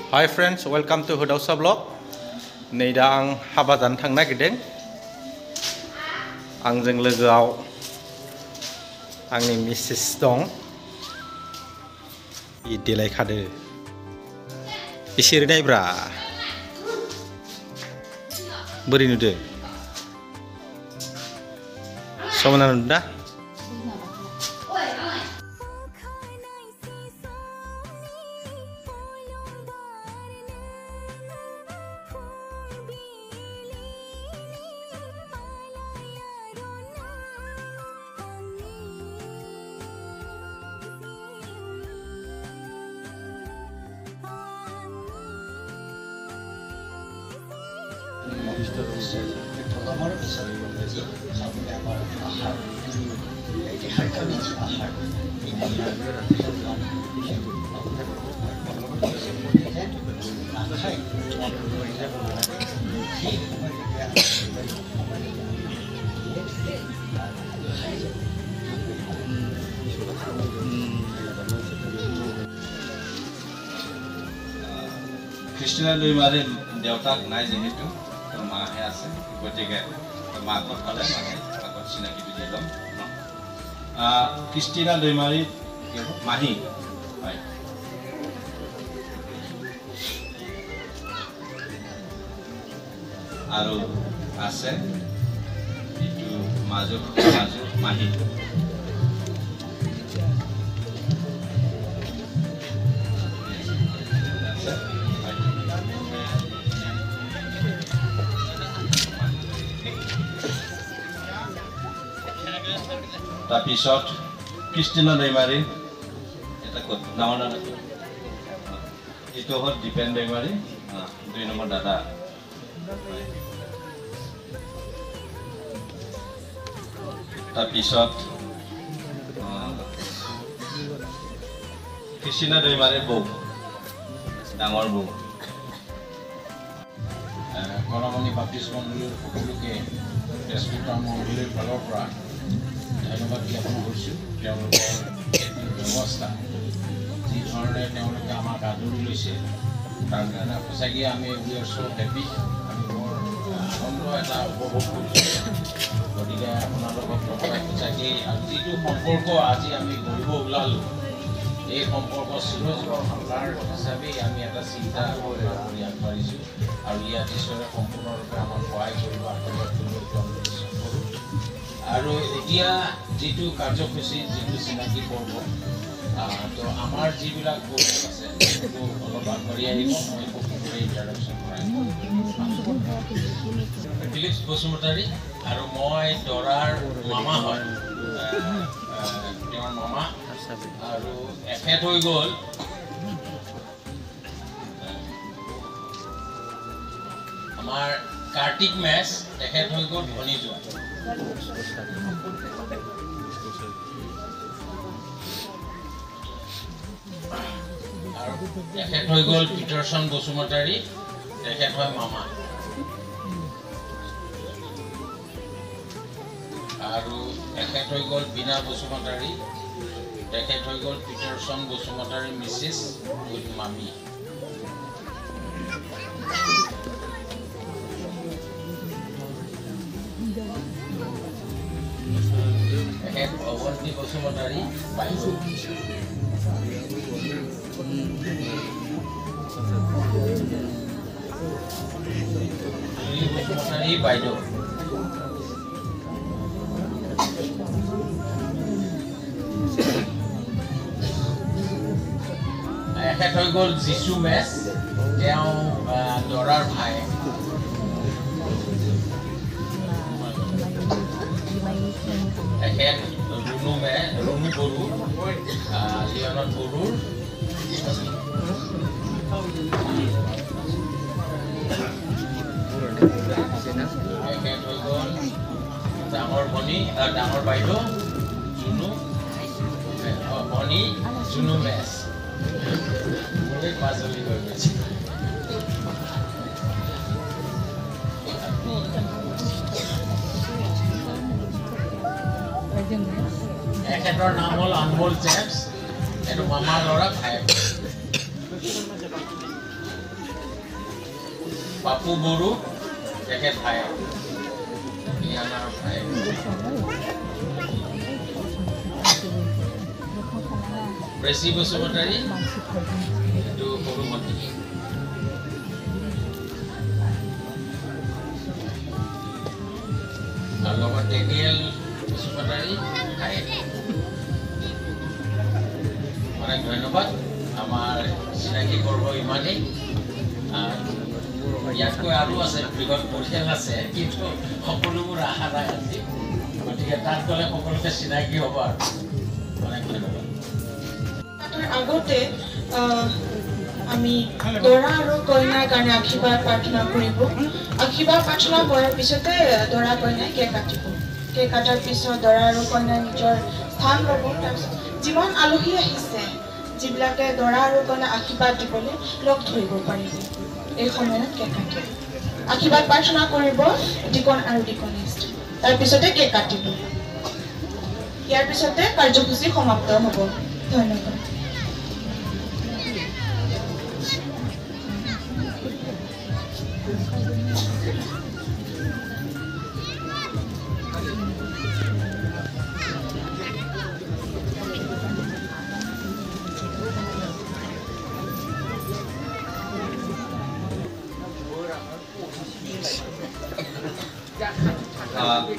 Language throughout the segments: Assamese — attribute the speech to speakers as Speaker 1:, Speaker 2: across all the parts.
Speaker 1: Hi friends, welcome to Hudausa Vlog. नै दा आं हाबा जानो थांनो नागिरदों। आंजों लोगोआव आंनि मिसेस दं। देलायखादो। एसे नायब्रा। बोरै नुदो? समायना नुदों दा?
Speaker 2: Christina Loimare দেউতাক নাই যেহেতু মাহে আছে গতিকে মাকৰ ফালে মানে আগত চিনাকি দি দিম Christina Loimare মাহী হয় আৰু আছে ইটো মাজু মাহী তাৰপিছত Christina Loimare এটা কত নাম না এটো হল ডিপেন্ড Loimare 2 নম্বৰ দাদা তাৰপিছত Christina Loimare বৌ ডাঙৰ বৌ কলমনি বাপ্তিস্ম মন্দিৰৰ সকলোকে তেজপুৰ মন্দিৰৰ ফালৰ পৰা ধন্যবাদ জ্ঞাপন কৰিছোঁ তেওঁলোকৰ ব্যৱস্থা যি ধৰণে তেওঁলোকে আমাক আদৰি লৈছে তাৰ কাৰণে সঁচাকৈ আমি উই আৰ সো হেপী আমি বৰ আনন্দ এটা উপভোগ কৰিছোঁ গতিকে আপোনালোকক সঁচাকৈ যিটো সম্পৰ্ক আজি আমি গঢ়িব ওলালোঁ এই সম্পৰ্ক চিৰজীৱন থকাৰ হিচাপেই আমি এটা চিন্তা কৰি আগবাঢ়িছোঁ আৰু ইয়াত ঈশ্বৰে সম্পূৰ্ণৰূপে আমাক সহায় কৰিব আশীৰ্বাদ কৰিব আৰু এতিয়া যিটো কাৰ্যসূচী যিটো চিনাকি পৰ্ব তো আমাৰ যিবিলাক বস্তু আছে সেইটো অলপ আগবাঢ়ি আহিব মই সকলোৰে ইণ্টাৰেকশ্যন কৰাই ফিলিপছ বসুমতাৰী আৰু মই দৰাৰ মামা হয় তেওঁৰ মামা আৰু এখেত হৈ গ'ল আমাৰ কাৰ্তিক মেছ তেখেত হৈ গ'ল ধনী যোৱা আৰু তেখেত হৈ গ'ল পিটাৰছন বসুমতাৰী তেখেত হয় মামা আৰু তেখেত হৈ গ'ল বীণা বসুমতাৰী তেখেত হৈ গ'ল পিটাৰছন বসুমতাৰী মিছেছ উইথ মামী তেখেত অৱন্তী বসুমতাৰী বাইদেউ বসুমতাৰী বাইদেউ এখেত হৈ গ'ল যিচু মেছ তেওঁ দৰাৰ ভাই এখেত ৰুণু বড়ো লিঅনত বড়োৰ এখেত হৈ গ'ল ডাঙৰ ভনী ডাঙৰ বাইদেউ জুনু ভনী জুনু মেছ পাঁচলি হৈ গৈছে এখেতৰ নাম হ'ল আনমোল জেমছ এইটো মামাৰ ল'ৰা ভাই পাপু বড়ো তেখেত ভাই আমাৰ ভাই প্ৰেসি বসুমতাৰী এইটো সৰু ভণ্টি আৰু লগত ডেনিয়েল বসুমতাৰী ভাই অনেক ধন্যবাদ আমাৰ চিনাকি কৰিব ইমানেই ইয়াতকৈ আৰু আছে বৃহৎ পৰিয়াল আছে কিন্তু সকলোবোৰ আশা নাই আজি গতিকে তাত গ'লে সকলোকে চিনাকি হ'ব আৰু অনেক ধন্যবাদ
Speaker 3: আগতে আমি দৰা আৰু কইনাৰ কাৰণে আশীৰ্বাদ প্ৰাৰ্থনা কৰিব আশীৰ্বাদ প্ৰাৰ্থনা কৰাৰ পিছতে দৰা কইনাই কেক কাটিব কেক কাটাৰ পিছত দৰা আৰু কইনাই নিজৰ স্থান ল'ব তাৰপিছত যিমান আলহী আহিছে যিবিলাকে দৰা আৰু কইনাক আশীৰ্বাদ দিবলৈ লগ ধৰিব পাৰিব এই সময়ত কেক কাটিব আশীৰ্বাদ প্ৰাৰ্থনা কৰিব ডিকন আৰু ডিকনিষ্ট তাৰপিছতে কেক কাটিব ইয়াৰ পিছতে কাৰ্যসূচী সমাপ্ত হ'ব ধন্যবাদ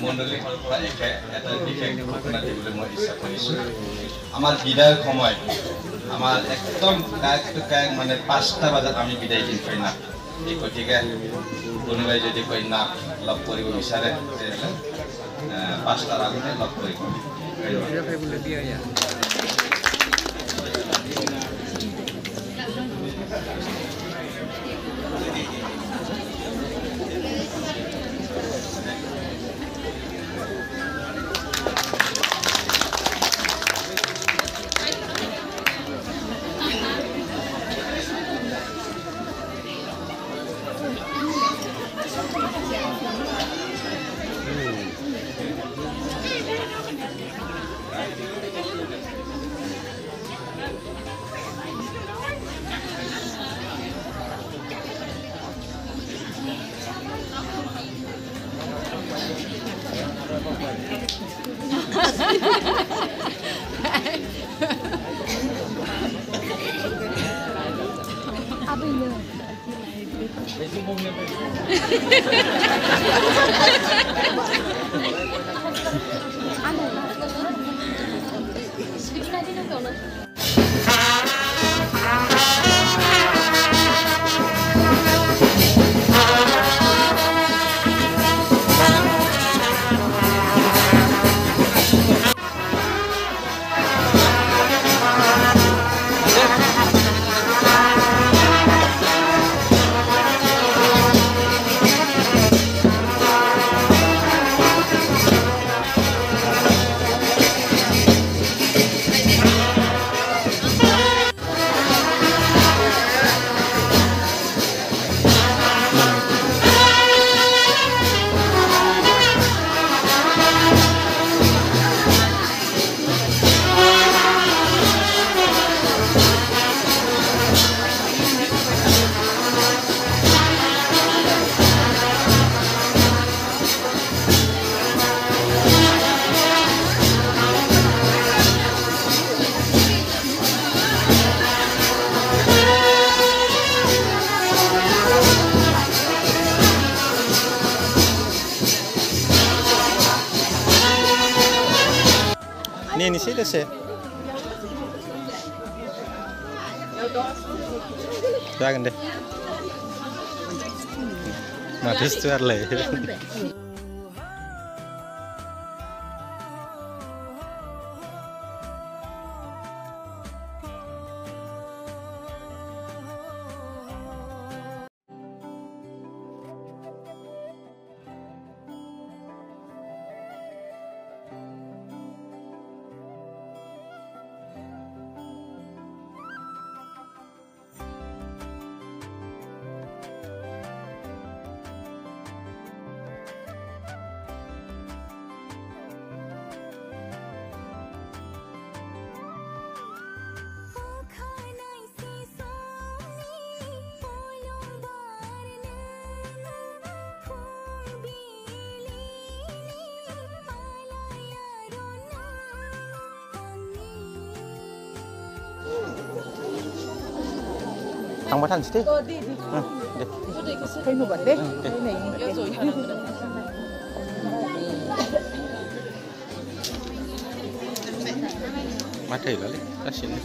Speaker 4: মণ্ডলীৰ পৰা এটা বিশেষ ঘটনা দিবলৈ মই ইচ্ছা কৰিছোঁ আমাৰ বিদায়ৰ সময় আমাৰ একদম কায়েক মানে 5টা বজাত আমি বিদায় দিম কইনাক এই গতিকে কোনোবাই যদি কইনাক লগ কৰিব বিচাৰে তেতিয়াহ'লে 5টাৰ আগতে লগ কৰিব
Speaker 1: Ni sih deh. Jangan deh. Mati tuh leh. थांबा थांसै दे दे
Speaker 5: फैनोबाद दे
Speaker 1: माथो होलालै जासिगोन